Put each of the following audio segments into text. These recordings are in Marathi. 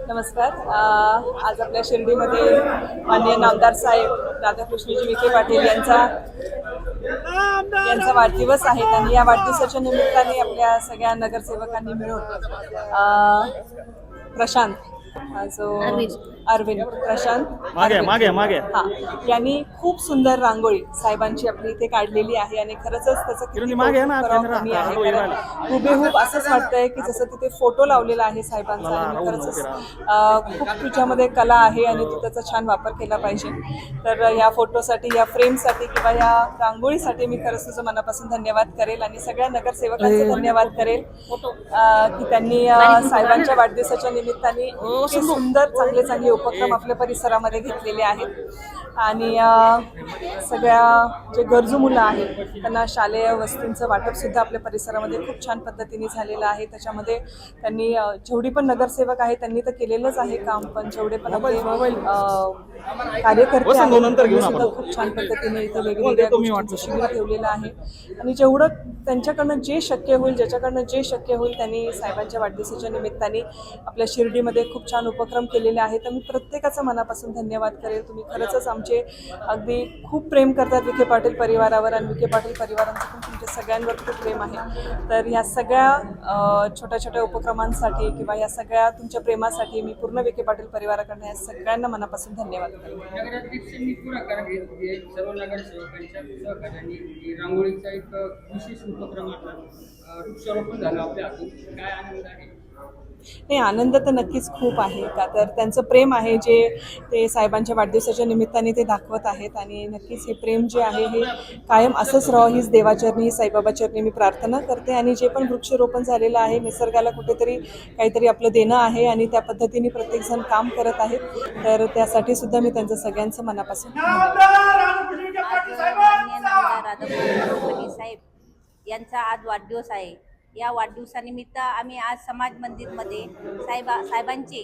नमस्कार. आज आपल्या शिर्डीमध्ये माननीय नामदार साहेब राधाकृष्णजी विखे पाटील यांचा वाढदिवस आहे आणि या वाढदिवसाच्या निमित्ताने आपल्या सगळ्या नगरसेवकांनी मिळून प्रशांत जो अरविंद प्रशांत हा यांनी खूप सुंदर रांगोळी साहेबांची आपली इथे काढलेली आहे आणि खरंच त्याचं किती कमी आहे. कारण हुबेहूब असंच वाटतंय की जसं तिथे फोटो लावलेला आहे साहेबांचा आणि खरंच खूप तुझ्यामध्ये कला आहे आणि तू त्याचा छान वापर केला पाहिजे. तर या फोटोसाठी, या फ्रेमसाठी किंवा या रांगोळीसाठी मी खरंच तुझं मनापासून धन्यवाद करेल आणि सगळ्या नगरसेवकांचे धन्यवाद करेल की त्यांनी साहेबांच्या वाढदिवसाच्या निमित्ताने सुंदर चांगले उपक्रम आपल्या परिसरामध्ये घेतलेले आहेत आणि सगळ्या जे गरजू मुलं आहेत त्यांना शालेय वस्तूंचं वाटप सुद्धा आपल्या परिसरामध्ये खूप छान पद्धतीने झालेलं आहे. त्याच्यामध्ये त्यांनी जेवढी पण नगरसेवक आहेत त्यांनी तर केलेलंच आहे काम, पण जेवढे पण आपले कार्यकर्ते आहेत सुद्धा खूप छान पद्धतीने इथे वेगवेगळ्या गोष्टींचं शिबिर ठेवलेलं आहे आणि जेवढं त्यांच्याकडनं जे शक्य होईल, ज्याच्याकडनं जे शक्य होईल त्यांनी साहेबांच्या वाढदिवसाच्या निमित्ताने आपल्या शिर्डीमध्ये खूप छान उपक्रम केलेले आहेत. तर मी प्रत्येकाचा मनापासून धन्यवाद करेल. तुम्ही खरंच आमचे अगदी खूप प्रेम करतात विखे पाटील परिवारावर आणि विखे पाटील परिवारांचं पण तुमच्या सगळ्यांवर खूप प्रेम आहे. तर ह्या सगळ्या छोट्या छोट्या उपक्रमांसाठी किंवा या सगळ्या तुमच्या प्रेमासाठी मी पूर्ण विखे पाटील परिवाराकडनं या सगळ्यांना मनापासून धन्यवाद करेल. नगराध्यक्षांनी पुढाकार घेतली, सर्व नगरसेवकांच्या सहकार्याने रांगोळीचा एक विशेष उपक्रम वृक्षारोपण झालं आपल्या हातून. काय आनंद आहे? नाही, आनंद तर नक्कीच खूप आहे का तर त्यांचं प्रेम आहे जे ते साहेबांच्या वाढदिवसाच्या निमित्ताने ते दाखवत आहेत आणि नक्कीच हे प्रेम जे आहे हे कायम असंच राहावं हीच देवाचरणी, साईबाबाचरणी मी प्रार्थना करते. आणि जे पण वृक्षारोपण झालेलं आहे निसर्गाला कुठेतरी काहीतरी आपलं देणं आहे आणि त्या पद्धतीने प्रत्येकजण काम करत आहेत. तर त्यासाठी सुद्धा मी त्यांचं सगळ्यांचं मनापासून साहेब यांचा आज वाढदिवस आहे. या वाढदिवसानिमित्त आम्ही आज समाज मंदिरमध्ये साहेबांचे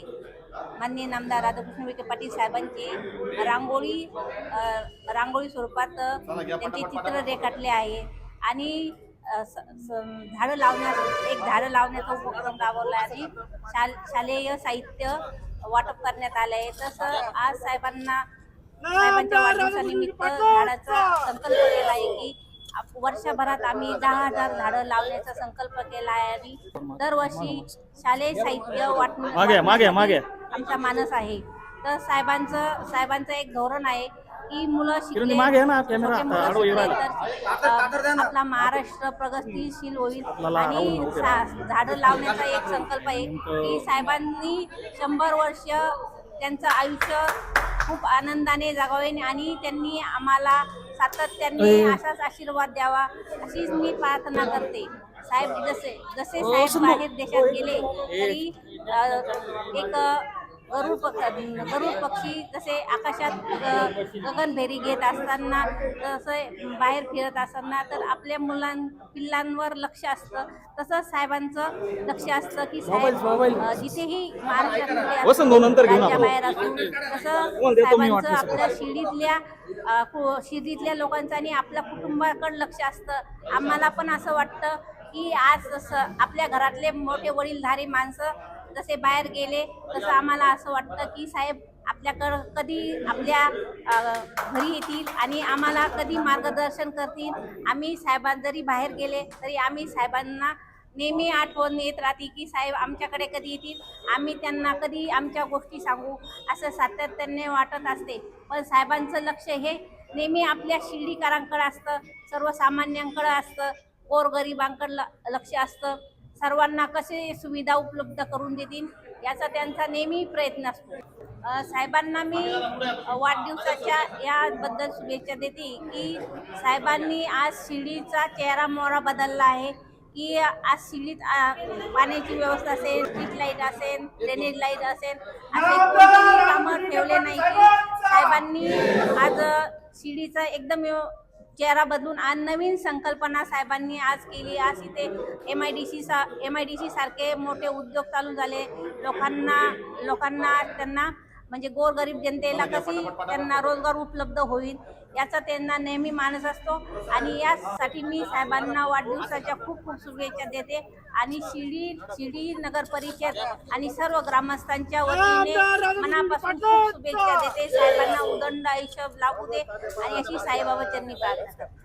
माननीय नामदार राधाकृष्ण विखे पाटील साहेबांचे रांगोळी स्वरूपात त्यांचे चित्र रेखाटले आहे आणि झाडं लावण्याचा उपक्रम राबवला आणि शालेय साहित्य वाटप करण्यात आले आहे. तसं आज साहेबांच्या वाढदिवसानिमित्त झाडाचा संकल्प केला आहे की वर्षभरात आम्ही 10,000 झाडं लावण्याचा संकल्प केला आहे आणि दरवर्षी शालेय साहित्य वाटण्याचा आमचा मानस आहे. तर साहेबांचं एक धोरण आहे की मुलं शिकले तर आपला महाराष्ट्र प्रगतीशील होईल आणि झाडं लावण्याचा एक संकल्प आहे की साहेबांनी 100 वर्ष त्यांचं आयुष्य खूप आनंदाने जगावे आणि त्यांनी आम्हाला सातत्याने असाच आशीर्वाद द्यावा अशीच मी प्रार्थना करते. साहेब जसे साहेब बाहेर देशात गेले तरी एक गरुड पक्षी जसे आकाशात गगनभेरी घेत असताना तसे बाहेर फिरत असताना तर आपल्या पिल्लांवर लक्ष असतं, तसंच साहेबांचं लक्ष असतं की साहेब जिथेही महाराष्ट्रामध्ये बाहेर असू तसं साहेबांचं आपल्या शिर्डीतल्या लोकांचं आणि आपल्या कुटुंबाकडे लक्ष असतं. आम्हाला पण असं वाटतं की आज आपल्या घरातले मोठे वडीलधारी माणसं जसे बाहेर गेले तसं आम्हाला असं वाटतं की साहेब आपल्याकडं कधी आपल्या घरी येतील आणि आम्हाला कधी मार्गदर्शन करतील. आम्ही जरी बाहेर गेले तरी आम्ही साहेबांना नेहमी आठवण येत राहते की साहेब आमच्याकडे कधी येतील, आम्ही त्यांना कधी आमच्या गोष्टी सांगू असं सातत्याने वाटत असते. पण साहेबांचं लक्ष हे नेहमी आपल्या शिर्डीकरांकडे असतं, सर्वसामान्यांकडे असतं, गोरगरिबांकडे लक्ष असतं. सर्वांना कसे सुविधा उपलब्ध करून देतील याचा त्यांचा नेहमी प्रयत्न असतो. साहेबांना मी वाढदिवसाच्या याबद्दल शुभेच्छा देते की साहेबांनी आज शिर्डीचा चेहरा मोहरा बदलला आहे की आज शिर्डीत पाण्याची व्यवस्था असेल, स्ट्रीट लाईट असेल, ड्रेनेज लाईट असेल, असे कोणतेही कामं ठेवले नाही की साहेबांनी आज शिर्डीचा एकदम चेहरा बदलून आज नवीन संकल्पना साहेबांनी आज केली. आज इथे MIDC सारखे मोठे उद्योग चालू झाले. लोकांना त्यांना म्हणजे गोरगरीब जनतेला कशी त्यांना रोजगार उपलब्ध होईल याचा त्यांना नेहमी मानस असतो. आणि यासाठी मी साहेबांना वाढदिवसाच्या खूप खूप शुभेच्छा देते. आणि शिर्डी नगर परिषद आणि सर्व ग्रामस्थांच्या वतीने मनापासून खूप शुभेच्छा देते. साहेबांना उदंड आयुष्य लाभू दे आणि अशी साईबाबा चरणी प्रार्थना करते.